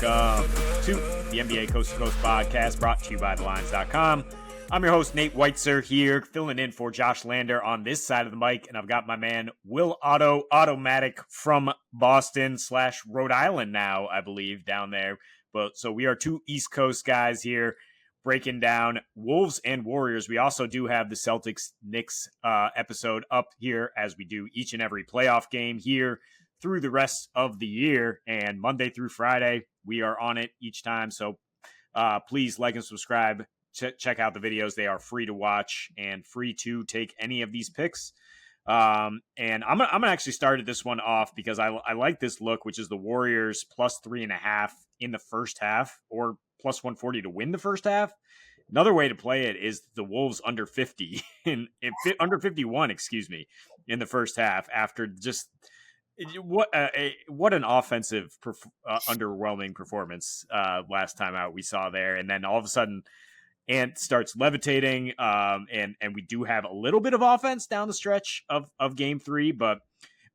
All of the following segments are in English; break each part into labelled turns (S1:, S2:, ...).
S1: welcome to the NBA Coast to Coast podcast brought to you by thelines.com. I'm your host, Nate Weitzer, here filling in for Josh Lander on this side of the mic, and I've got my man Will Automatic from Boston / Rhode Island now, I believe, down there. But so we are two East Coast guys here breaking down Wolves and Warriors. We also do have the Celtics-Knicks episode up here, as we do each and every playoff game here through the rest of the year, and Monday through Friday we are on it each time. So please like and subscribe. Check out the videos. They are free to watch and free to take any of these picks. And I'm gonna actually start this one off because I like this look, which is the Warriors plus 3.5 in the first half, or plus 140 to win the first half. Another way to play it is the Wolves under 50 under 51, in the first half, after just what an offensive underwhelming performance last time out we saw there. And then all of a sudden Ant starts levitating, and we do have a little bit of offense down the stretch of game 3, but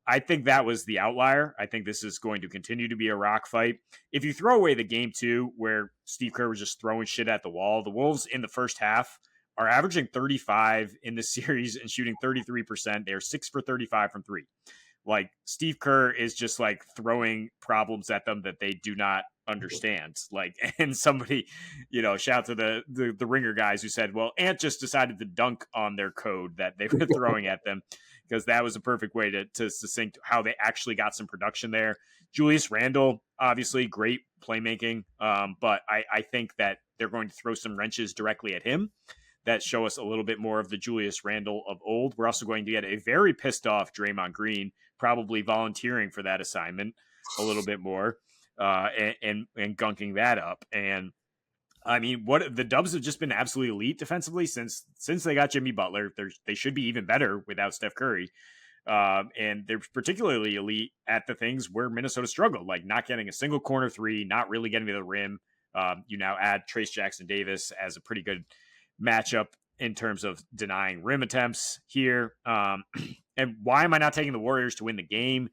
S1: I think that was the outlier. I think this is going to continue to be a rock fight. If you throw away the game 2 where Steve Kerr was just throwing shit at the wall, the Wolves in the first half are averaging 35 in this series and shooting 33%. They're 6 for 35 from 3. Like, Steve Kerr is just like throwing problems at them that they do not understand. Like, and somebody, shout to the Ringer guys who said, well, Ant just decided to dunk on their code that they were throwing at them, because that was a perfect way to succinct how they actually got some production there. Julius Randle, obviously great playmaking, but I think that they're going to throw some wrenches directly at him that show us a little bit more of the Julius Randle of old. We're also going to get a very pissed off Draymond Green, probably volunteering for that assignment a little bit more, and gunking that up. And I mean, what the Dubs have just been absolutely elite defensively since they got Jimmy Butler. They should be even better without Steph Curry. And they're particularly elite at the things where Minnesota struggled, like not getting a single corner three, not really getting to the rim. You now add Trace Jackson-Davis as a pretty good matchup in terms of denying rim attempts here. And why am I not taking the Warriors to win the game?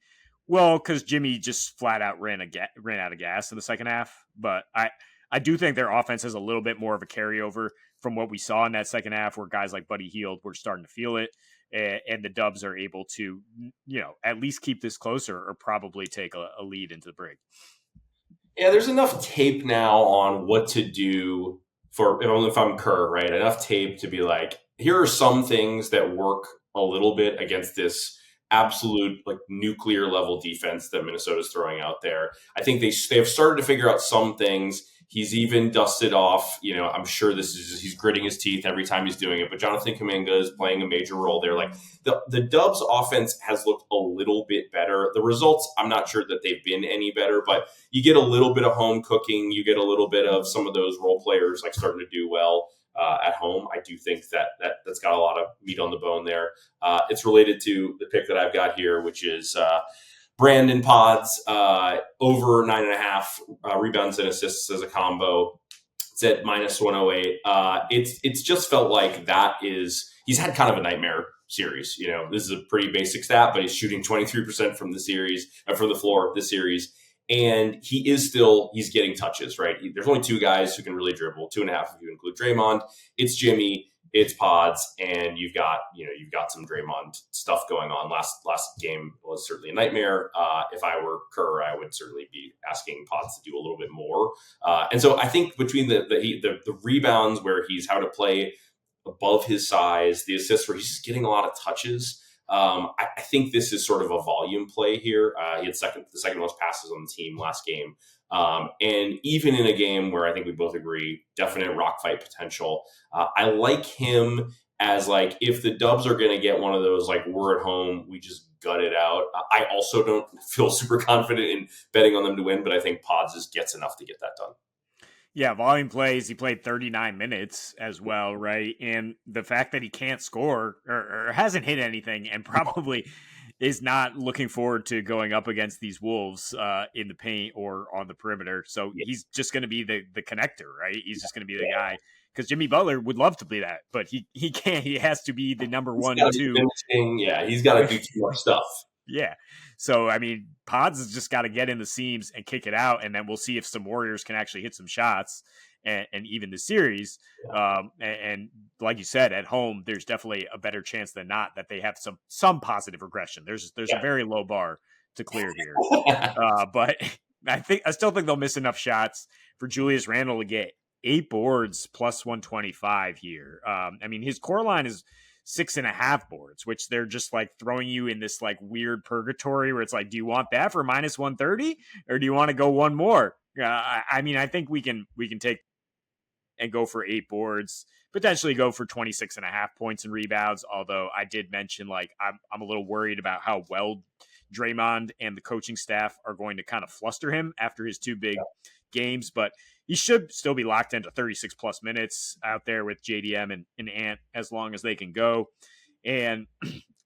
S1: Well, because Jimmy just flat out ran out of gas in the second half. But I do think their offense has a little bit more of a carryover from what we saw in that second half, where guys like Buddy Hield were starting to feel it, and the Dubs are able to, at least keep this closer or probably take a lead into the break.
S2: Yeah, there's enough tape now on what to do for, if I'm Kerr, right? Enough tape to be like, here are some things that work a little bit against this absolute like nuclear level defense that Minnesota's throwing out there. I think they have started to figure out some things. He's even dusted off, I'm sure he's gritting his teeth every time he's doing it, but Jonathan Kuminga is playing a major role there. Like the Dubs offense has looked a little bit better. The results, I'm not sure that they've been any better, but you get a little bit of home cooking. You get a little bit of some of those role players like starting to do well at home. I do think that's got a lot of meat on the bone there. It's related to the pick that I've got here, which is Brandon Pods, over 9.5 rebounds and assists as a combo. It's at minus 108. It's just felt like he's had kind of a nightmare series. This is a pretty basic stat, but he's shooting 23% from the floor this series. And he's getting touches, right? There's only 2 guys who can really dribble, 2.5 if you include Draymond. It's Jimmy, it's Pods, and you've got some Draymond stuff going on. Last game was certainly a nightmare. If I were Kerr, I would certainly be asking Pods to do a little bit more. And so I think between the rebounds where he's having to play above his size, the assists where he's just getting a lot of touches, I think this is sort of a volume play here. He had the second most passes on the team last game. And even in a game where I think we both agree, definite rock fight potential, I like him as like, if the Dubs are going to get one of those, like, we're at home, we just gut it out. I also don't feel super confident in betting on them to win, but I think Pods just gets enough to get that done.
S1: Yeah, volume plays. He played 39 minutes as well, right? And the fact that he can't score or hasn't hit anything, and probably is not looking forward to going up against these Wolves in the paint or on the perimeter. So he's just going to be the connector, right? He's just going to be the guy, because Jimmy Butler would love to be that, but he can't. He has to be the number 1 and 2.
S2: Yeah, he's got to do too much stuff.
S1: Yeah. So, I mean, Pods has just got to get in the seams and kick it out. And then we'll see if some Warriors can actually hit some shots and even the series. And like you said, at home, there's definitely a better chance than not that they have some positive regression. There's a very low bar to clear here. But I still think they'll miss enough shots for Julius Randle to get 8 boards plus 125 here. I mean, his core line is 6.5 boards, which they're just like throwing you in this like weird purgatory where it's like, do you want that for minus 130 or do you want to go one more? I mean, I think we can take and go for 8 boards, potentially go for 26.5 points and rebounds. Although I did mention, like, I'm a little worried about how well Draymond and the coaching staff are going to kind of fluster him after his 2 big games, but he should still be locked into 36 plus minutes out there with JDM and Ant as long as they can go. And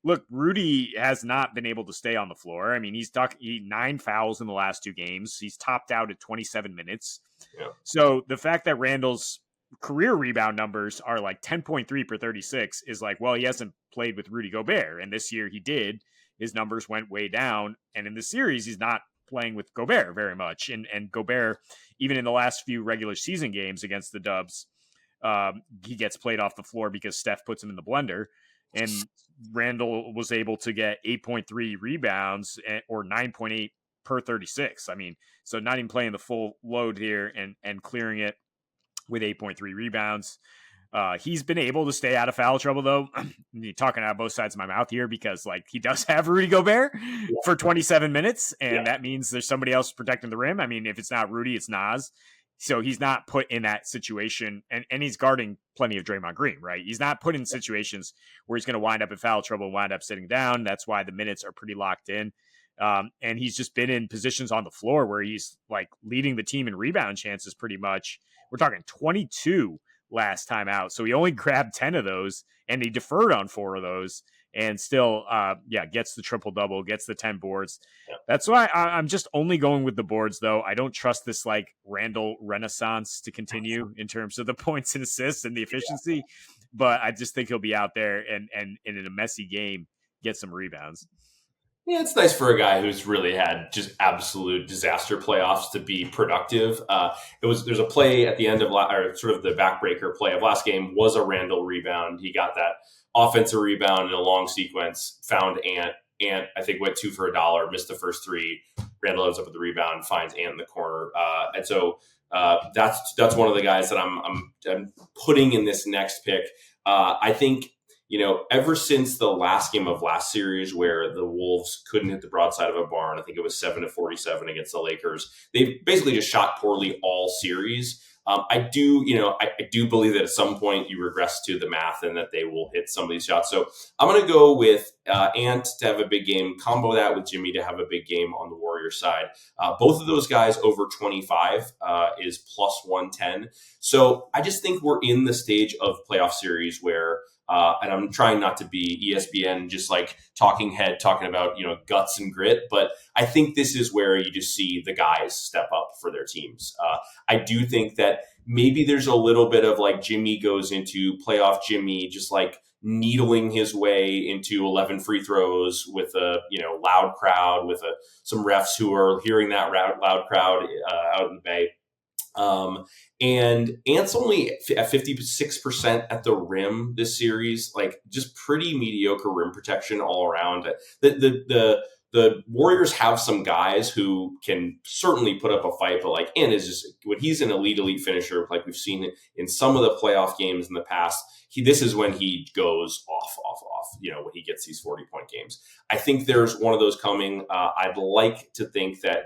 S1: look, Rudy has not been able to stay on the floor. I mean, he's 9 fouls in the last 2 games. He's topped out at 27 minutes. Yeah. So the fact that Randall's career rebound numbers are like 10.3 per 36 is like, well, he hasn't played with Rudy Gobert. And this year he did. His numbers went way down. And in the series, he's not playing with Gobert very much. And Gobert, even in the last few regular season games against the Dubs, he gets played off the floor because Steph puts him in the blender. And Randall was able to get 8.3 rebounds or 9.8 per 36. I mean, so not even playing the full load here and clearing it with 8.3 rebounds. He's been able to stay out of foul trouble, though. I'm talking out of both sides of my mouth here because, like, he does have Rudy Gobert for 27 minutes, and that means there's somebody else protecting the rim. I mean, if it's not Rudy, it's Nas. So he's not put in that situation, and he's guarding plenty of Draymond Green, right? He's not put in situations where he's going to wind up in foul trouble, wind up sitting down. That's why the minutes are pretty locked in. And he's just been in positions on the floor where he's, like, leading the team in rebound chances pretty much. We're talking 22 last time out. So he only grabbed 10 of those and he deferred on 4 of those and still, gets the triple double, gets the 10 boards. Yeah. That's why I'm just only going with the boards, though. I don't trust this like Randall renaissance to continue in terms of the points and assists and the efficiency, but I just think he'll be out there and in a messy game, get some rebounds.
S2: Yeah, it's nice for a guy who's really had just absolute disaster playoffs to be productive. There's a play at the end of or sort of the backbreaker play of last game was a Randall rebound. He got that offensive rebound in a long sequence, found Ant. Ant, I think, went 2 for $1, missed the first 3. Randall ends up with the rebound, finds Ant in the corner. And so that's one of the guys that I'm putting in this next pick. I think, ever since the last game of last series where the Wolves couldn't hit the broadside of a barn, I think it was 7-47 against the Lakers. They basically just shot poorly all series. I do believe that at some point you regress to the math and that they will hit some of these shots. So I'm going to go with Ant to have a big game, combo that with Jimmy to have a big game on the Warriors side. Both of those guys over 25 is plus 110. So I just think we're in the stage of playoff series where and I'm trying not to be ESPN, just like talking about, guts and grit. But I think this is where you just see the guys step up for their teams. I do think that maybe there's a little bit of like Jimmy goes into playoff Jimmy, just like needling his way into 11 free throws with a, loud crowd, with some refs who are hearing that loud crowd out in the Bay. And Ant's only at 56% at the rim this series, like just pretty mediocre rim protection all around. The Warriors have some guys who can certainly put up a fight, but like Ant is just, when he's an elite finisher, like we've seen in some of the playoff games in the past, this is when he goes off, when he gets these 40-point games. I think there's one of those coming. I'd like to think that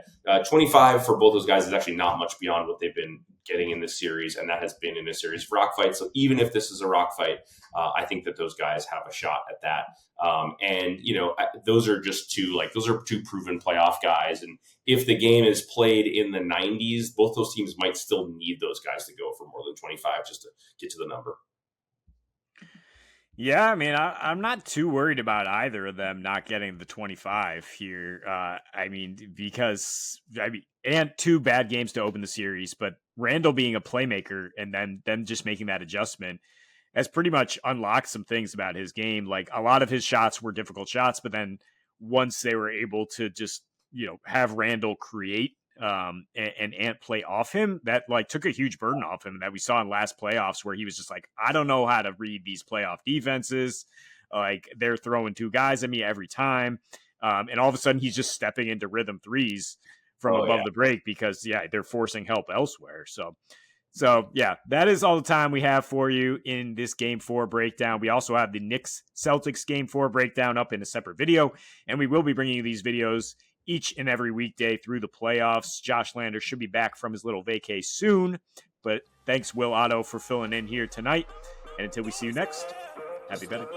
S2: 25 for both those guys is actually not much beyond what they've been getting in this series, and that has been in a series of rock fights. So even if this is a rock fight, I think that those guys have a shot at that. Those are two proven playoff guys. And if the game is played in the 90s, both those teams might still need those guys to go for more than 25 just to get to the number.
S1: Yeah, I mean, I'm not too worried about either of them not getting the 25 here. Because and 2 bad games to open the series, but Randall being a playmaker and then them just making that adjustment has pretty much unlocked some things about his game. Like a lot of his shots were difficult shots, but then once they were able to just, have Randall create and Ant play off him, that like took a huge burden off him that we saw in last playoffs, where he was just like, I don't know how to read these playoff defenses. Like, they're throwing two guys at me every time. And all of a sudden he's just stepping into rhythm threes from above the break because they're forcing help elsewhere. So yeah, that is all the time we have for you in this Game 4 breakdown. We also have the Knicks-Celtics Game 4 breakdown up in a separate video, and we will be bringing you these videos each and every weekday through the playoffs. Josh Lander should be back from his little vacay soon, but thanks, Will Otto, for filling in here tonight. And until we see you next, happy betting.